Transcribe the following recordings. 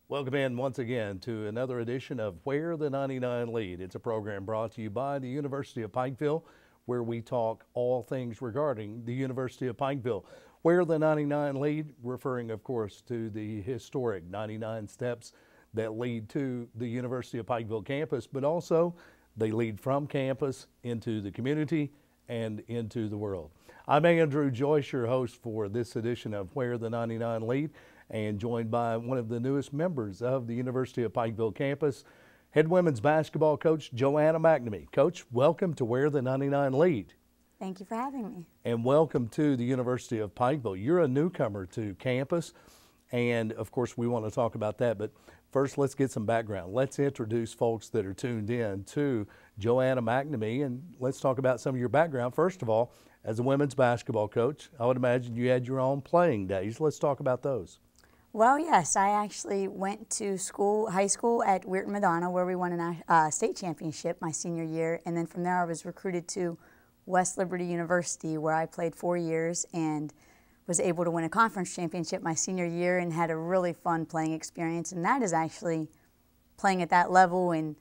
Welcome in once again to another edition of Where the 99 Lead. It's a program brought to you by the University of Pikeville, where we talk all things regarding the University of Pikeville. Where the 99 Lead, referring, of course, to the historic 99 steps that lead to the University of Pikeville campus, but also they lead from campus into the community and into the world. I'm Andrew Joyce, your host for this edition of Where the 99 Lead, and joined by one of the newest members of the University of Pikeville campus, head women's basketball coach Joanna McNamee. Coach, welcome to Where the 99 Lead. Thank you for having me. And welcome to the University of Pikeville. You're a newcomer to campus, and of course we want to talk about that, but first let's get some background. Let's introduce folks that are tuned in to Joanna McNamee, and let's talk about some of your background. First of all, as a women's basketball coach, I would imagine you had your own playing days. Let's talk about those. Well, yes, I actually went to high school at Weirton Madonna, where we won a state championship my senior year, and then from there I was recruited to West Liberty University, where I played 4 years and was able to win a conference championship my senior year and had a really fun playing experience. And that is actually playing at that level, and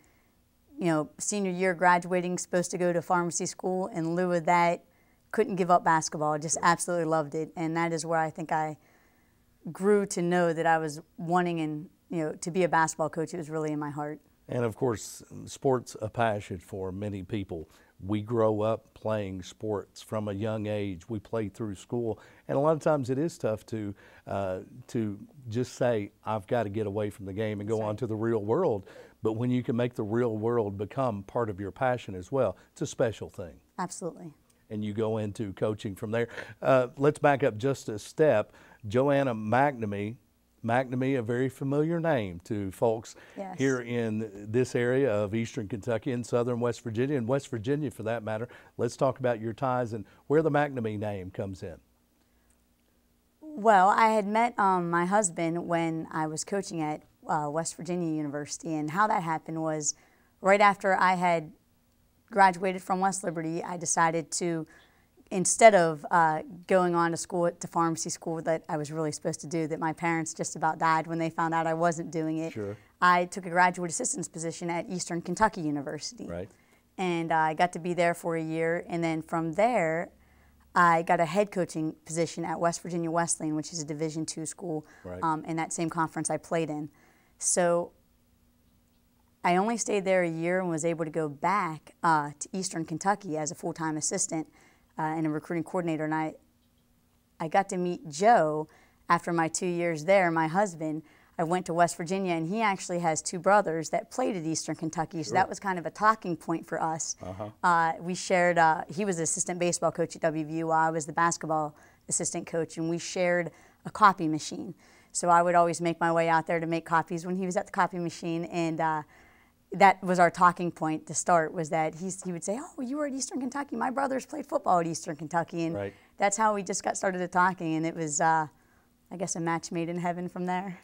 senior year graduating, supposed to go to pharmacy school. In lieu of that, couldn't give up basketball, just absolutely loved it. And that is where I think I grew to know that I was wanting to be a basketball coach. It was really in my heart. And of course, sports a passion for many people. We grow up playing sports from a young age. We play through school, and a lot of times it is tough to just say, I've got to get away from the game and go on to the real world. But when you can make the real world become part of your passion as well, it's a special thing. Absolutely. And you go into coaching from there. Let's back up just a step. Joanna McNamee, a very familiar name to folks here in this area of Eastern Kentucky and Southern West Virginia, and West Virginia for that matter. Let's talk about your ties and where the McNamee name comes in. Well, I had met my husband when I was coaching at West Virginia University, and how that happened was right after I had graduated from West Liberty, I decided to, instead of going on to school, to pharmacy school that I was really supposed to do, that my parents just about died when they found out I wasn't doing it, I took a graduate assistant's position at Eastern Kentucky University. Right. And I got to be there for a year, and then from there, I got a head coaching position at West Virginia Wesleyan, which is a Division II school, in that same conference I played in. So I only stayed there a year and was able to go back to Eastern Kentucky as a full-time assistant and a recruiting coordinator. And I got to meet Joe after my 2 years there, my husband. I went to West Virginia, and he actually has two brothers that played at Eastern Kentucky, so that was kind of a talking point for us. We shared, he was the assistant baseball coach at WVU while I was the basketball assistant coach, and we shared a copy machine. So I would always make my way out there to make copies when he was at the copy machine, and that was our talking point to start, was that he would say, oh, you were at Eastern Kentucky. My brothers played football at Eastern Kentucky, and that's how we just got started talking, and it was, I guess, a match made in heaven from there.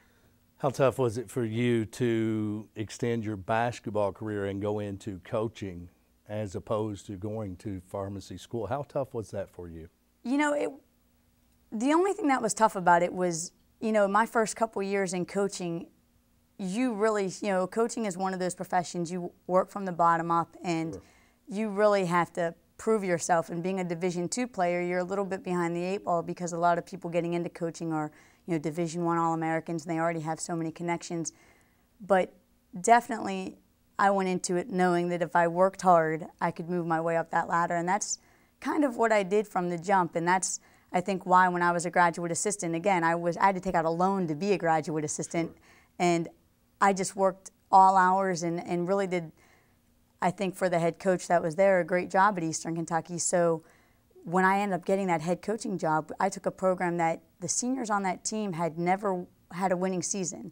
How tough was it for you to extend your basketball career and go into coaching as opposed to going to pharmacy school? How tough was that for you? The only thing that was tough about it was, my first couple years in coaching, you really, coaching is one of those professions, you work from the bottom up, and you really have to prove yourself. And being a Division II player, you're a little bit behind the eight ball, because a lot of people getting into coaching are, Division I All-Americans, and they already have so many connections. But definitely, I went into it knowing that if I worked hard, I could move my way up that ladder, and that's kind of what I did from the jump. And that's, I think, why when I was a graduate assistant, again, I had to take out a loan to be a graduate assistant, and I just worked all hours and really did, I think, for the head coach that was there, a great job at Eastern Kentucky. So when I ended up getting that head coaching job, I took a program that the seniors on that team had never had a winning season.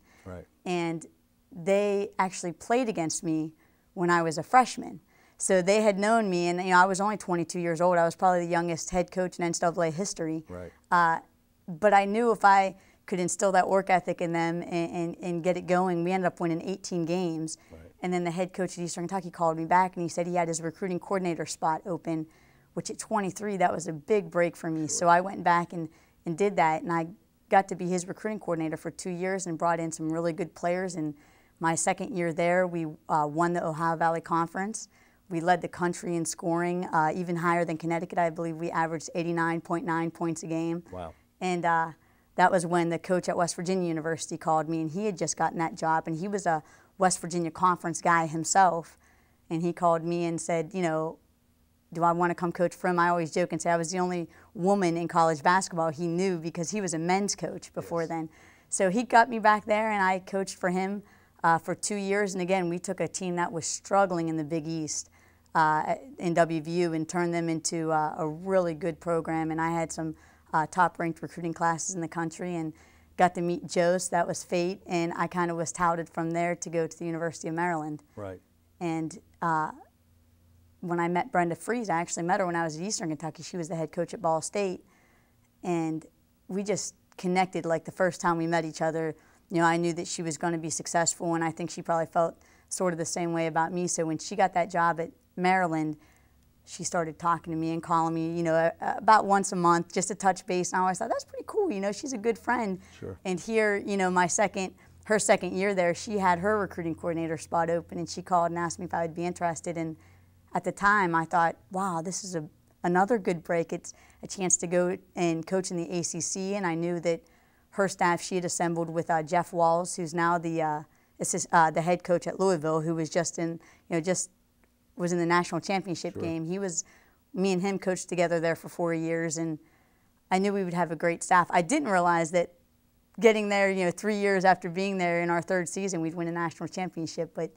And they actually played against me when I was a freshman. So they had known me, and I was only 22 years old. I was probably the youngest head coach in NCAA history. But I knew if I could instill that work ethic in them and get it going, we ended up winning 18 games. And then the head coach at Eastern Kentucky called me back, and he said he had his recruiting coordinator spot open, which at 23, that was a big break for me. So I went back and did that, and I got to be his recruiting coordinator for 2 years and brought in some really good players. And my second year there, we won the Ohio Valley Conference. We led the country in scoring, even higher than Connecticut. I believe we averaged 89.9 points a game. Wow. And that was when the coach at West Virginia University called me, and he had just gotten that job, and he was a West Virginia Conference guy himself. And he called me and said, you know, do I want to come coach for him? I always joke and say I was the only woman in college basketball he knew because he was a men's coach before then. So he got me back there, and I coached for him for 2 years. And again, we took a team that was struggling in the Big East in WVU and turned them into a really good program. And I had some top-ranked recruiting classes in the country and got to meet Joe, so that was fate. And I kind of was touted from there to go to the University of Maryland. Right. And when I met Brenda Fries, I actually met her when I was at Eastern Kentucky. She was the head coach at Ball State. And we just connected like the first time we met each other. You know, I knew that she was going to be successful, and I think she probably felt sort of the same way about me. So when she got that job at Maryland, she started talking to me and calling me, you know, about once a month just to touch base. And I always thought, that's pretty cool, you know, she's a good friend. Sure. And here, you know, her second year there, she had her recruiting coordinator spot open, and she called and asked me if I would be interested. And at the time, I thought, wow, this is another good break. It's a chance to go and coach in the ACC, and I knew that her staff, she had assembled with Jeff Walls, who's now the head coach at Louisville, who was just in the national championship Sure. game. Me and him coached together there for 4 years, and I knew we would have a great staff. I didn't realize that getting there, you know, 3 years after being there in our third season, we'd win a national championship, but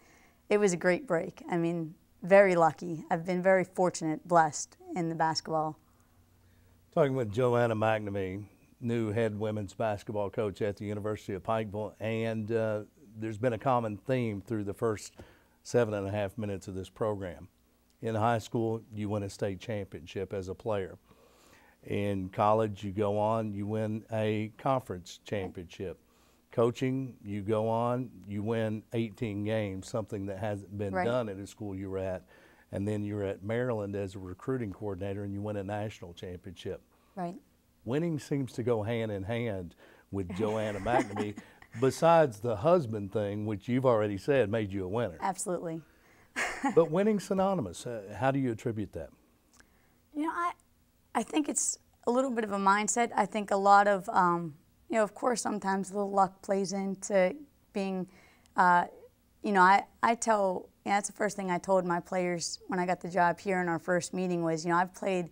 it was a great break. I mean, very lucky. I've been very fortunate, blessed in the basketball. Talking with Joanna McNamee, new head women's basketball coach at the University of Pikeville, and there's been a common theme through the first 7.5 minutes of this program. In high school, you win a state championship as a player. In college, you go on, you win a conference championship. Coaching, you go on, you win 18 games, something that hasn't been Right. done at a school you were at. And then you're at Maryland as a recruiting coordinator, and you win a national championship. Right. Winning seems to go hand in hand with Joanna McNamee, besides the husband thing, which you've already said made you a winner. Absolutely. But winning's synonymous. How do you attribute that? You know, I think it's a little bit of a mindset. I think a lot of, you know, of course, sometimes a little luck plays into being, you know, that's the first thing I told my players when I got the job here in our first meeting was, you know, I've played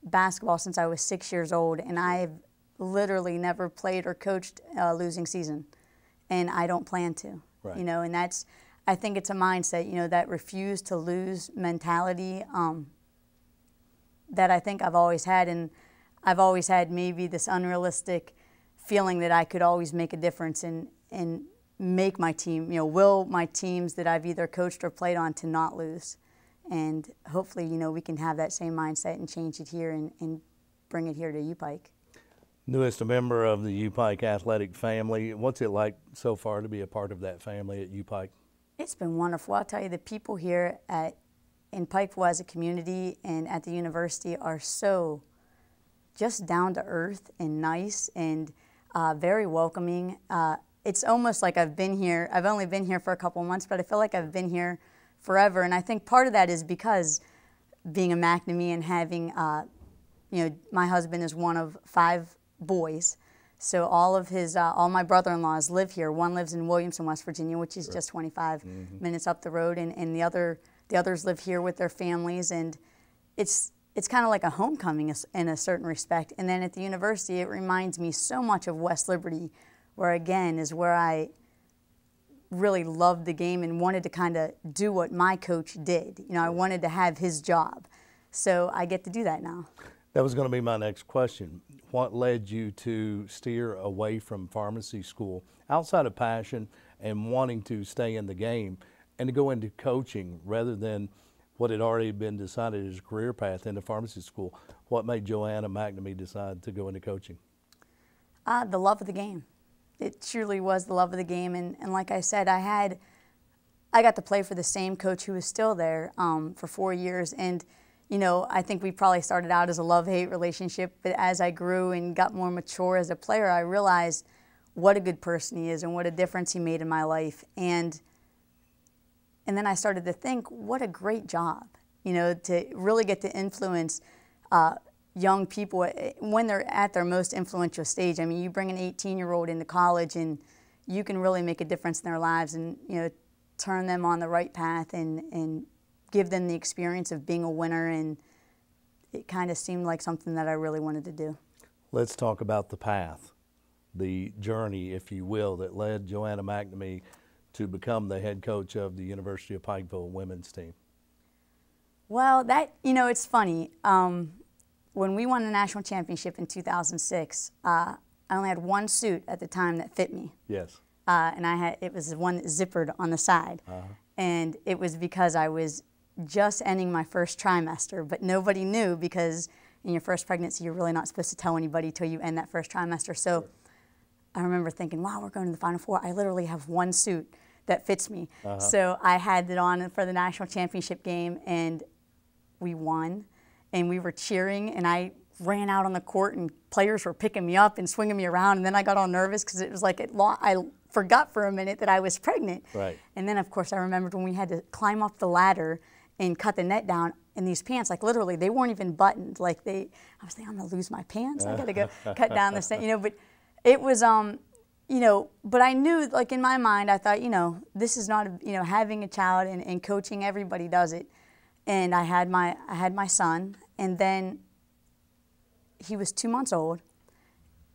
basketball since I was 6 years old, and I've literally never played or coached a losing season, and I don't plan to. Right. You know, and I think it's a mindset, you know, that refuse to lose mentality that I think I've always had, and I've always had maybe this unrealistic feeling that I could always make a difference and make my team, you know, will my teams that I've either coached or played on to not lose. And hopefully, you know, we can have that same mindset and change it here and bring it here to UPIKE. Newest member of the UPIKE athletic family. What's it like so far to be a part of that family at UPIKE? It's been wonderful. I'll tell you, the people here in Pikeville as a community and at the university are so just down to earth and nice and very welcoming. It's almost like I've only been here for a couple of months, but I feel like I've been here forever. And I think part of that is because being a McNamee and having, you know, my husband is one of 5 boys. So all my brother-in-laws live here. One lives in Williamson, West Virginia, which is just 25 minutes up the road, and the others live here with their families, and it's kind of like a homecoming in a certain respect. And then at the university, it reminds me so much of West Liberty, where again is where I really loved the game and wanted to kind of do what my coach did. You know, I wanted to have his job. So I get to do that now. That was going to be my next question. What led you to steer away from pharmacy school outside of passion and wanting to stay in the game and to go into coaching rather than what had already been decided as a career path into pharmacy school? What made Joanna McNamee decide to go into coaching? The love of the game. It truly was the love of the game. And like I said, I got to play for the same coach who was still there for 4 years. And you know, I think we probably started out as a love-hate relationship, but as I grew and got more mature as a player, I realized what a good person he is and what a difference he made in my life. And then I started to think, what a great job, you know, to really get to influence young people when they're at their most influential stage. I mean, you bring an 18-year-old into college and you can really make a difference in their lives and, you know, turn them on the right path and give them the experience of being a winner. And it kind of seemed like something that I really wanted to do. Let's talk about the path, the journey, if you will, that led Joanna McNamee to become the head coach of the University of Pikeville women's team. Well, that, you know, it's funny. When we won the national championship in 2006, I only had one suit at the time that fit me. Yes. And it was the one that zippered on the side. And it was because I was just ending my first trimester, but nobody knew, because in your first pregnancy, you're really not supposed to tell anybody till you end that first trimester. So sure. I remember thinking, wow, we're going to the Final Four. I literally have one suit that fits me. So I had it on for the national championship game, and we won, and we were cheering, and I ran out on the court, and players were picking me up and swinging me around, and then I got all nervous because it was like I forgot for a minute that I was pregnant. Right. And then, of course, I remembered when we had to climb up the ladder and cut the net down, and these pants, like literally, they weren't even buttoned. Like I was thinking, I'm gonna lose my pants. I gotta go cut down the net, you know. But it was, you know, but I knew, like in my mind, I thought, you know, this is not, you know, having a child and coaching, everybody does it. And I had my son, and then he was 2 months old,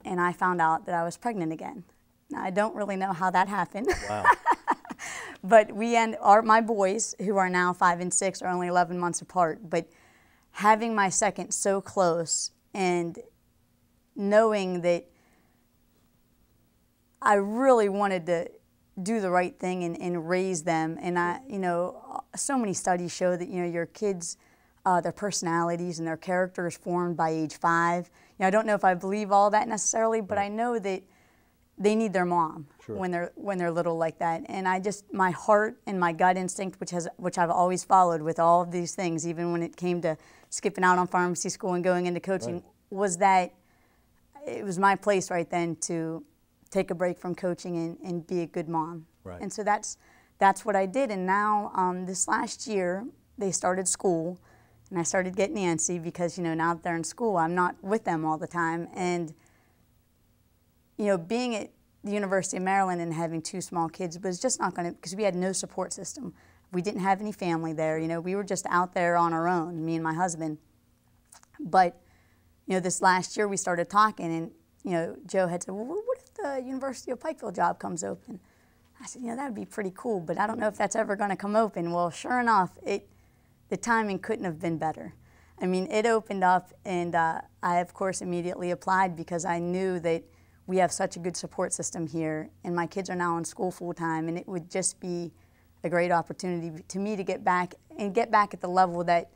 and I found out that I was pregnant again. Now, I don't really know how that happened. Wow. But my boys, who are now 5 and 6, are only 11 months apart. But having my second so close and knowing that I really wanted to do the right thing and raise them. And you know, so many studies show that, you know, your kids, their personalities and their character is formed by age 5. You know, I don't know if I believe all that necessarily, but I know that they need their mom sure. when they're little like that. And my heart and my gut instinct, which I've always followed with all of these things, even when it came to skipping out on pharmacy school and going into coaching, right. was that it was my place right then to take a break from coaching and be a good mom. Right. And so that's what I did. And now this last year, they started school, and I started getting antsy because, you know, now that they're in school, I'm not with them all the time. And, you know, being at the University of Maryland and having 2 small kids was just not going to, because we had no support system. We didn't have any family there. You know, we were just out there on our own, me and my husband. But, you know, this last year we started talking, and, you know, Joe had said, well, what if the University of Pikeville job comes open? I said, you know, that would be pretty cool, but I don't know if that's ever going to come open. Well, sure enough, the timing couldn't have been better. I mean, it opened up, and I, of course, immediately applied because I knew that we have such a good support system here, and my kids are now in school full-time, and it would just be a great opportunity to me to get back at the level that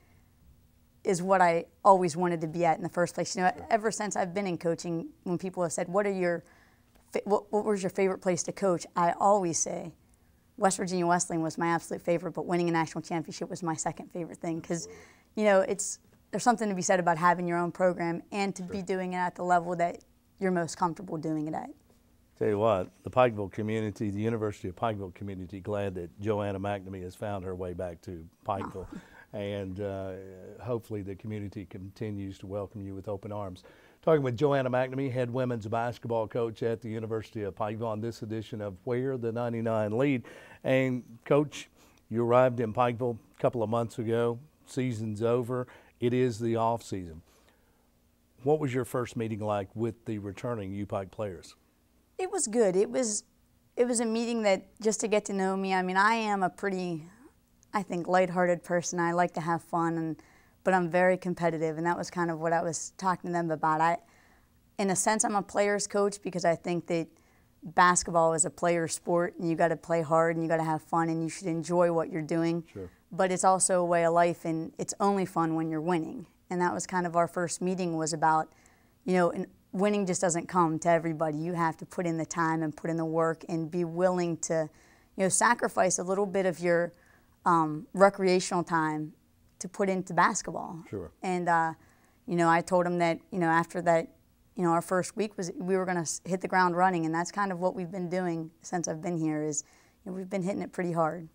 is what I always wanted to be at in the first place. You know, ever since I've been in coaching, when people have said, what was your favorite place to coach? I always say West Virginia Wesleyan was my absolute favorite, but winning a national championship was my second favorite thing, because, you know, there's something to be said about having your own program and to be doing it at the level that you're most comfortable doing it at. Tell you what, the Pikeville community, the University of Pikeville community, glad that Joanna McNamee has found her way back to Pikeville. Oh. And hopefully the community continues to welcome you with open arms. Talking with Joanna McNamee, head women's basketball coach at the University of Pikeville, on this edition of Where the 99 Lead. And Coach, you arrived in Pikeville a couple of months ago. Season's over. It is the off season. What was your first meeting like with the returning UPIKE players? It was good. It was a meeting that, just to get to know me. I mean, I am a pretty, I think, lighthearted person. I like to have fun, but I'm very competitive, and that was kind of what I was talking to them about. In a sense, I'm a player's coach because I think that basketball is a player sport, and you got to play hard, and you got to have fun, and you should enjoy what you're doing. Sure. But it's also a way of life, and it's only fun when you're winning. And that was kind of our first meeting, was about, you know, and winning just doesn't come to everybody. You have to put in the time and put in the work and be willing to, you know, sacrifice a little bit of your recreational time to put into basketball. Sure. And you know, I told them that, you know, after that, you know, our first week was we were going to hit the ground running, and that's kind of what we've been doing since I've been here. Is, you know, we've been hitting it pretty hard.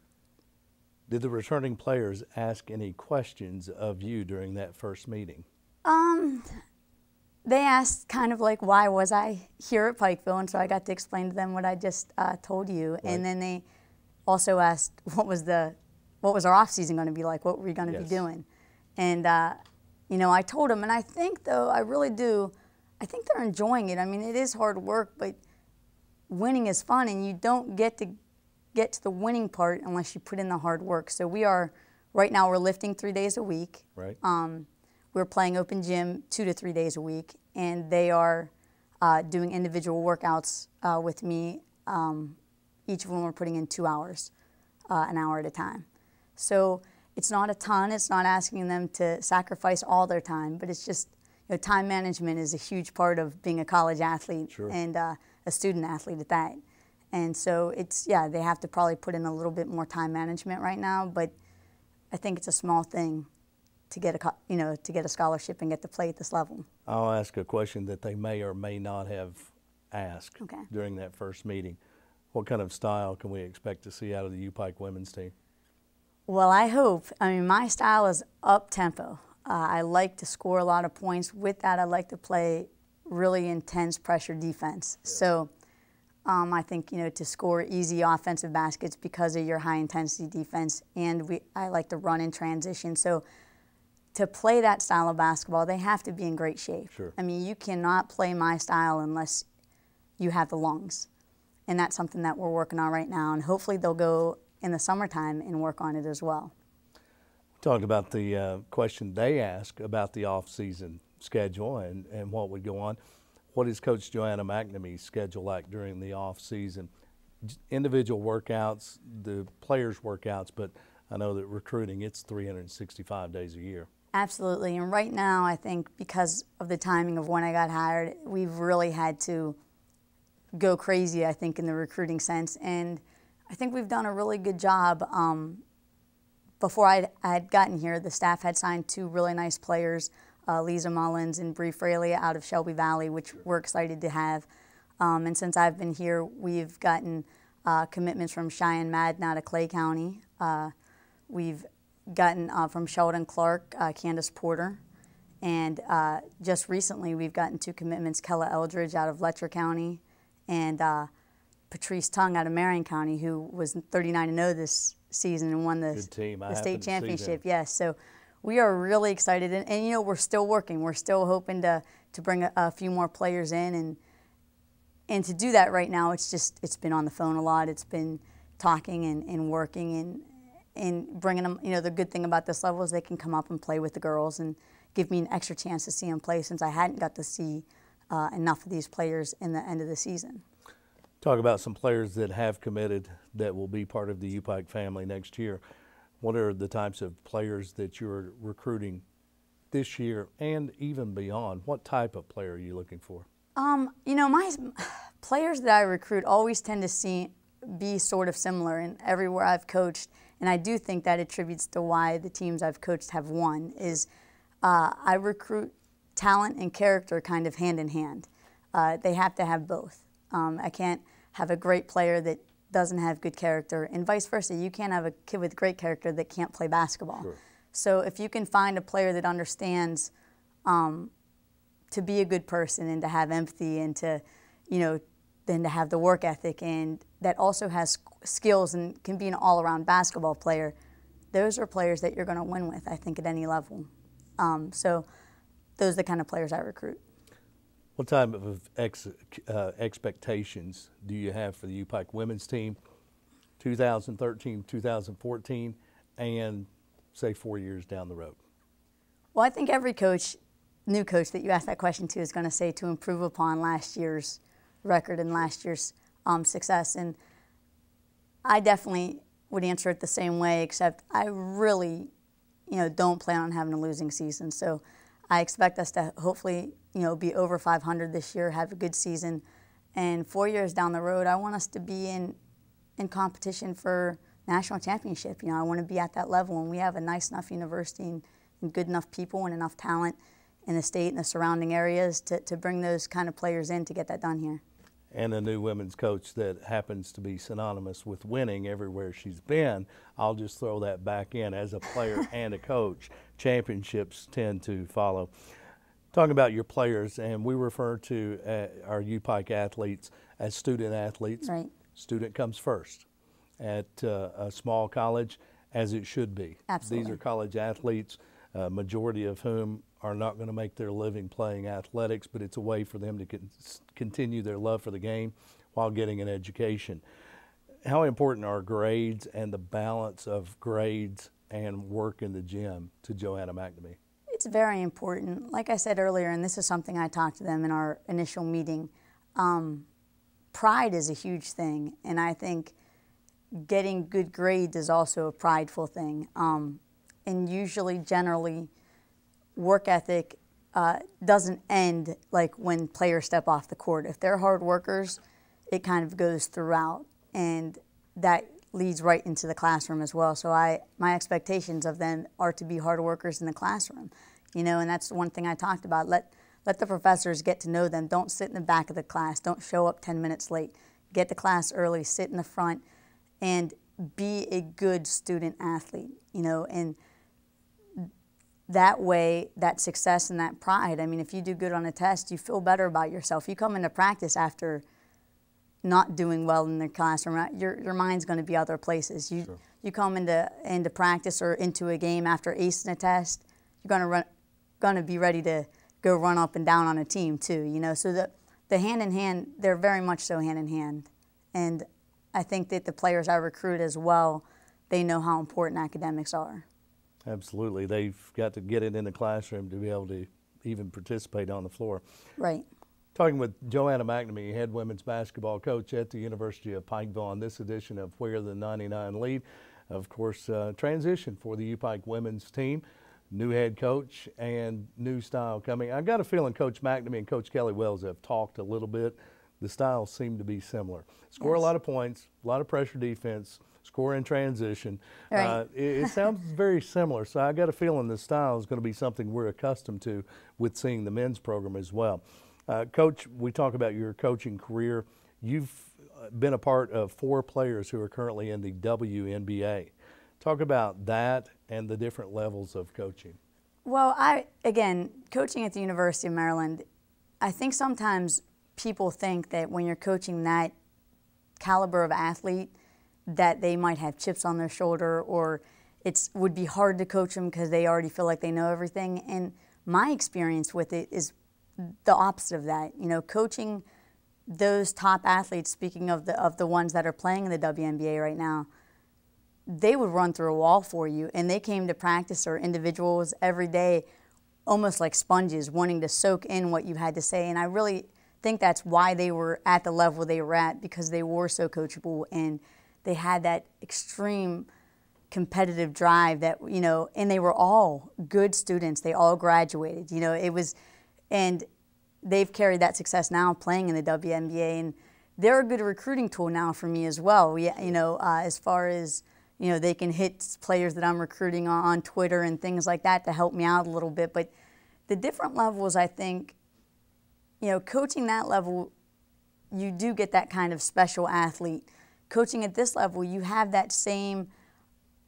Did the returning players ask any questions of you during that first meeting? They asked kind of like, why was I here at Pikeville? And so I got to explain to them what I just told you. Right. And then they also asked, what was our off season going to be like? What were we going to be doing? And you know, I told them, and I think though, I really do, I think they're enjoying it. I mean, it is hard work, but winning is fun, and you don't get to the winning part unless you put in the hard work. So we are, right now we're lifting 3 days a week. Right. We're playing open gym 2 to 3 days a week, and they are doing individual workouts with me. Each of them are putting in 2 hours, an hour at a time. So it's not a ton, it's not asking them to sacrifice all their time, but it's just, you know, time management is a huge part of being a college athlete. Sure. And a student athlete at that. And so it's, yeah, they have to probably put in a little bit more time management right now, but I think it's a small thing to get a, you know, to get a scholarship and get to play at this level. I'll ask a question that they may or may not have asked during that first meeting. What kind of style can we expect to see out of the UPIKE women's team? Well, I hope. I mean, my style is up-tempo. I like to score a lot of points. With that, I like to play really intense pressure defense. Yeah. So I think, you know, to score easy offensive baskets because of your high-intensity defense, and I like to run in transition. So to play that style of basketball, they have to be in great shape. Sure. I mean, you cannot play my style unless you have the lungs. And that's something that we're working on right now, and hopefully they'll go in the summertime and work on it as well. Talked about the question they asked about the off-season schedule and what would go on. What is Coach Joanna McNamee's schedule like during the off-season? Individual workouts, the players' workouts, but I know that recruiting, it's 365 days a year. Absolutely, and right now I think because of the timing of when I got hired, we've really had to go crazy, I think, in the recruiting sense, and I think we've done a really good job. Before I had gotten here, the staff had signed 2 really nice players, Lisa Mullins and Bree Fraley out of Shelby Valley, which we're excited to have. And since I've been here, we've gotten commitments from Cheyenne Madden out of Clay County. We've gotten from Sheldon Clark, Candace Porter. And just recently, we've gotten 2 commitments, Kella Eldridge out of Letcher County, and Patrice Tung out of Marion County, who was 39-0 this season and won the state championship. Yes, so we are really excited, and you know, we're still working. We're still hoping to bring a few more players in, and to do that right now, it's been on the phone a lot. It's been talking and working and bringing them. You know, the good thing about this level is they can come up and play with the girls and give me an extra chance to see them play, since I hadn't got to see enough of these players in the end of the season. Talk about some players that have committed that will be part of the UPIKE family next year. What are the types of players that you're recruiting this year and even beyond? What type of player are you looking for? You know, my players that I recruit always tend to be sort of similar in everywhere I've coached, and I do think that attributes to why the teams I've coached have won. Is I recruit talent and character kind of hand in hand. They have to have both. I can't have a great player that doesn't have good character, and vice versa. You can't have a kid with great character that can't play basketball. Sure. So if you can find a player that understands to be a good person and to have empathy and to, you know, then to have the work ethic and that also has skills and can be an all-around basketball player, those are players that you're going to win with, I think, at any level. So those are the kind of players I recruit. What type of expectations do you have for the UPIKE women's team, 2013, 2014, and say 4 years down the road? Well, I think every coach, new coach that you ask that question to, is going to say to improve upon last year's record and last year's success. And I definitely would answer it the same way, except I really, you know, don't plan on having a losing season. So I expect us to hopefully, you know, be over 500 this year, have a good season, and 4 years down the road, I want us to be in competition for national championship. You know, I want to be at that level, and we have a nice enough university and good enough people and enough talent in the state and the surrounding areas to bring those kind of players in to get that done here. And a new women's coach that happens to be synonymous with winning everywhere she's been. I'll just throw that back in. As a player and a coach, championships tend to follow. Talking about your players, and we refer to our UPIKE athletes as student athletes. Right. Student comes first at a small college, as it should be. Absolutely. These are college athletes, majority of whom are not going to make their living playing athletics, but it's a way for them to continue their love for the game while getting an education. How important are grades and the balance of grades and work in the gym to Joanna McNamee? It's very important. Like I said earlier, and this is something I talked to them in our initial meeting, pride is a huge thing, and I think getting good grades is also a prideful thing. And usually, generally, work ethic doesn't end like when players step off the court. If they're hard workers, it kind of goes throughout, and that leads right into the classroom as well. So my expectations of them are to be hard workers in the classroom, you know, and that's one thing I talked about. Let the professors get to know them. Don't sit in the back of the class. Don't show up 10 minutes late. Get to class early, sit in the front, and be a good student athlete, you know, and that way, that success and that pride, I mean, if you do good on a test, you feel better about yourself. You come into practice after not doing well in the classroom, your mind's going to be other places. Sure. You come into practice or into a game after acing a test, you're going to be ready to go run up and down on a team too, you know. So the hand in hand, they're very much so hand in hand. And I think that the players I recruit as well, they know how important academics are. Absolutely. They've got to get it in the classroom to be able to even participate on the floor. Right. Talking with Joanna McNamee, head women's basketball coach at the University of Pikeville on this edition of Where the 99 Lead. Of course, transition for the UPIKE women's team. New head coach and new style coming. I got a feeling Coach McNamee and Coach Kelly Wells have talked a little bit. The styles seem to be similar. Score a lot of points, a lot of pressure defense, score in transition. Right. It sounds very similar, so I got a feeling the style is going to be something we're accustomed to with seeing the men's program as well. Coach, we talk about your coaching career. You've been a part of 4 players who are currently in the WNBA. Talk about that and the different levels of coaching. Well, again, coaching at the University of Maryland, I think sometimes people think that when you're coaching that caliber of athlete, that they might have chips on their shoulder, or it would be hard to coach them because they already feel like they know everything. And my experience with it is the opposite of that. You know, coaching those top athletes, speaking of the ones that are playing in the WNBA right now, they would run through a wall for you, and they came to practice, or individuals every day, almost like sponges, wanting to soak in what you had to say. And I really think that's why they were at the level they were at, because they were so coachable and they had that extreme competitive drive that, you know, and they were all good students. They all graduated, you know, and they've carried that success now playing in the WNBA, and they're a good recruiting tool now for me as well. You know, as far as, you know, they can hit players that I'm recruiting on Twitter and things like that to help me out a little bit. But the different levels, I think, you know, coaching that level, you do get that kind of special athlete. Coaching at this level, you have that same,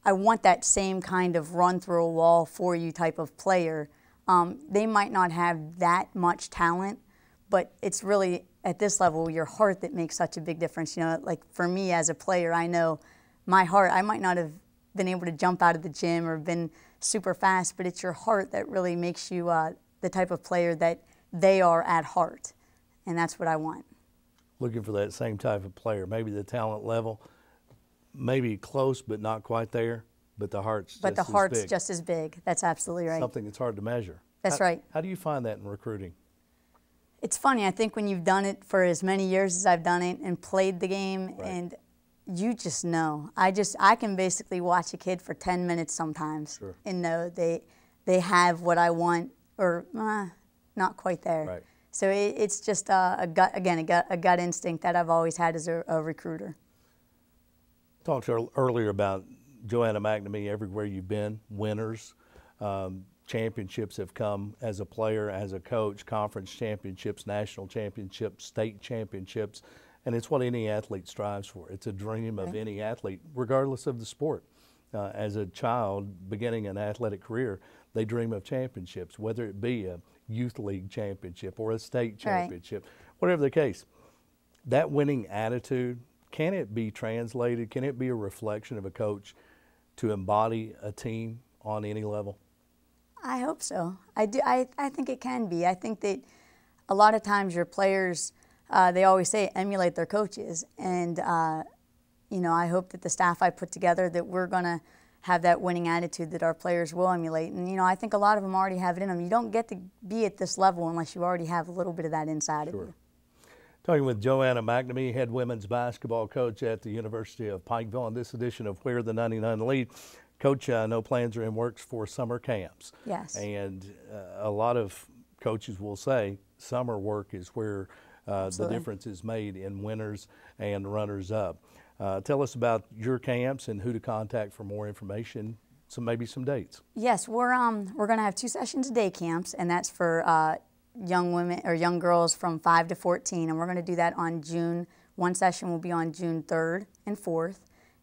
I want that same kind of run through a wall for you type of player. They might not have that much talent, but it's really at this level your heart that makes such a big difference. You know, like for me as a player, I know my heart, I might not have been able to jump out of the gym or been super fast, but it's your heart that really makes you the type of player that they are at heart, and that's what I want. Looking for that same type of player, maybe the talent level, maybe close but not quite there, but the heart's just as big. But the heart's just as big. That's absolutely right. Something that's hard to measure. That's right. How do you find that in recruiting? It's funny. I think when you've done it for as many years as I've done it and played the game, Right. and you just know. I can basically watch a kid for 10 minutes sometimes Sure. and know they have what I want, or not quite there. Right. So it's just a gut instinct that I've always had as a recruiter. Talked earlier about Joanna McNamee. Everywhere you've been, winners, championships have come as a player, as a coach, conference championships, national championships, state championships, and it's what any athlete strives for. It's a dream of any athlete, regardless of the sport. As a child beginning an athletic career, they dream of championships, whether it be a youth league championship or a state championship, whatever the case. That winning attitude, can it be translated? Can it be a reflection of a coach to embody a team on any level? I hope so. I do. I think it can be. I think that a lot of times your players, they always say emulate their coaches, and you know, I hope that the staff I put together, that we're going to have that winning attitude that our players will emulate. And you know, I think a lot of them already have it in them. You don't get to be at this level unless you already have a little bit of that inside of you. Talking with Joanna McNamee, head women's basketball coach at the University of Pikeville, on this edition of Where the 99 Lead. Coach, I know plans are in works for summer camps. Yes. And a lot of coaches will say summer work is where the difference is made in winners and runners-up. Tell us about your camps and who to contact for more information, maybe some dates. Yes, we're going to have 2 sessions a day camps, and that's for young women or young girls from 5 to 14, and we're going to do that on June. One session will be on June 3rd and 4th,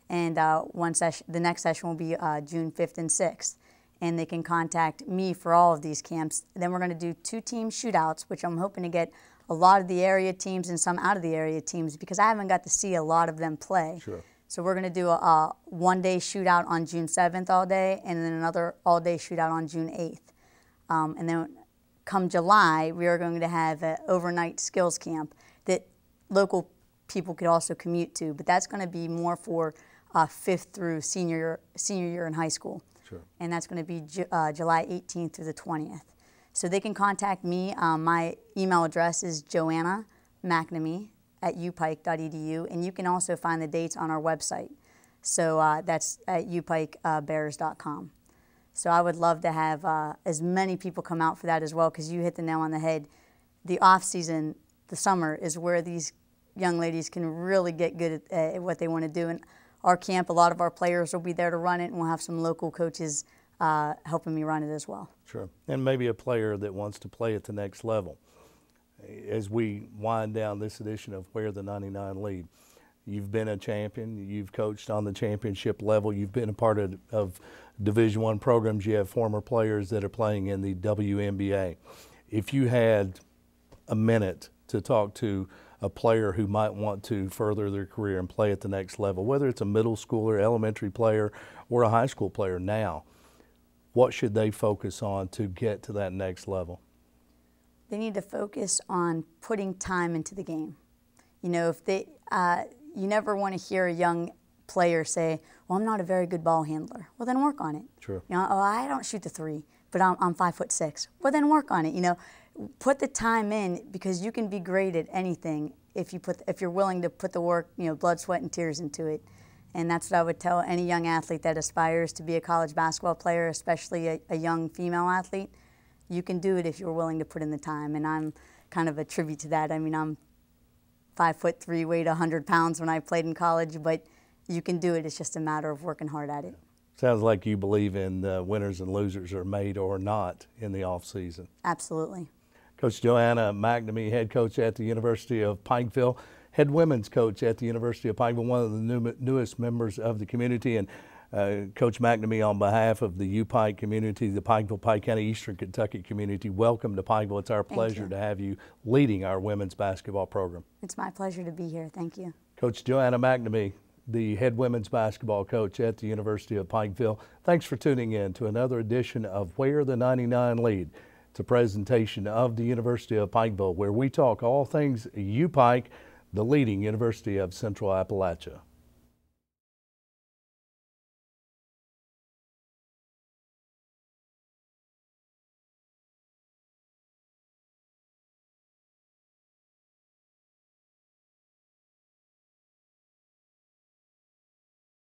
and the next session will be June 5th and 6th. And they can contact me for all of these camps. Then we're going to do 2 team shootouts, which I'm hoping to get a lot of the area teams and some out of the area teams, because I haven't got to see a lot of them play. Sure. So we're going to do a one-day shootout on June 7th all day, and then another all-day shootout on June 8th. And then come July, we are going to have an overnight skills camp that local people could also commute to, but that's going to be more for 5th through senior year in high school. Sure. And that's going to be July 18th through the 20th. So they can contact me. My email address is Joanna McNamee at upike.edu, and you can also find the dates on our website. So that's at upikebears.com. So I would love to have as many people come out for that as well, because you hit the nail on the head. The off season, the summer, is where these young ladies can really get good at what they want to do. And our camp, a lot of our players will be there to run it, and we'll have some local coaches helping me run it as well. Sure. And maybe a player that wants to play at the next level. As we wind down this edition of Where the 99 Lead, you've been a champion, you've coached on the championship level, you've been a part of Division I programs, you have former players that are playing in the WNBA. If you had a minute to talk to a player who might want to further their career and play at the next level, whether it's a middle schooler, elementary player, or a high school player now, what should they focus on to get to that next level? They need to focus on putting time into the game. You know, if they, you never want to hear a young player say, well, I'm not a very good ball handler. Well, then work on it. Sure. You know, oh, I don't shoot the 3, but I'm 5'6". Well, then work on it. You know, put the time in, because you can be great at anything if you're willing to put the work, you know, blood, sweat, and tears into it. And that's what I would tell any young athlete that aspires to be a college basketball player, especially a young female athlete. You can do it if you're willing to put in the time. And I'm kind of a tribute to that. I mean, I'm 5'3", weighed 100 pounds when I played in college, but you can do it. It's just a matter of working hard at it. Sounds like you believe in winners and losers are made or not in the off season. Absolutely. Coach Joanna McNamee, head coach at the University of Pikeville, head women's coach at the University of Pikeville, one of the newest members of the community. And Coach McNamee, on behalf of the UPIKE community, the Pikeville, Pike County, Eastern Kentucky community, welcome to Pikeville. It's our pleasure to have you leading our women's basketball program. It's my pleasure to be here. Thank you. Coach Joanna McNamee, the head women's basketball coach at the University of Pikeville. Thanks for tuning in to another edition of Where the 99 Lead. It's a presentation of the University of Pikeville, where we talk all things UPIKE, the leading university of Central Appalachia.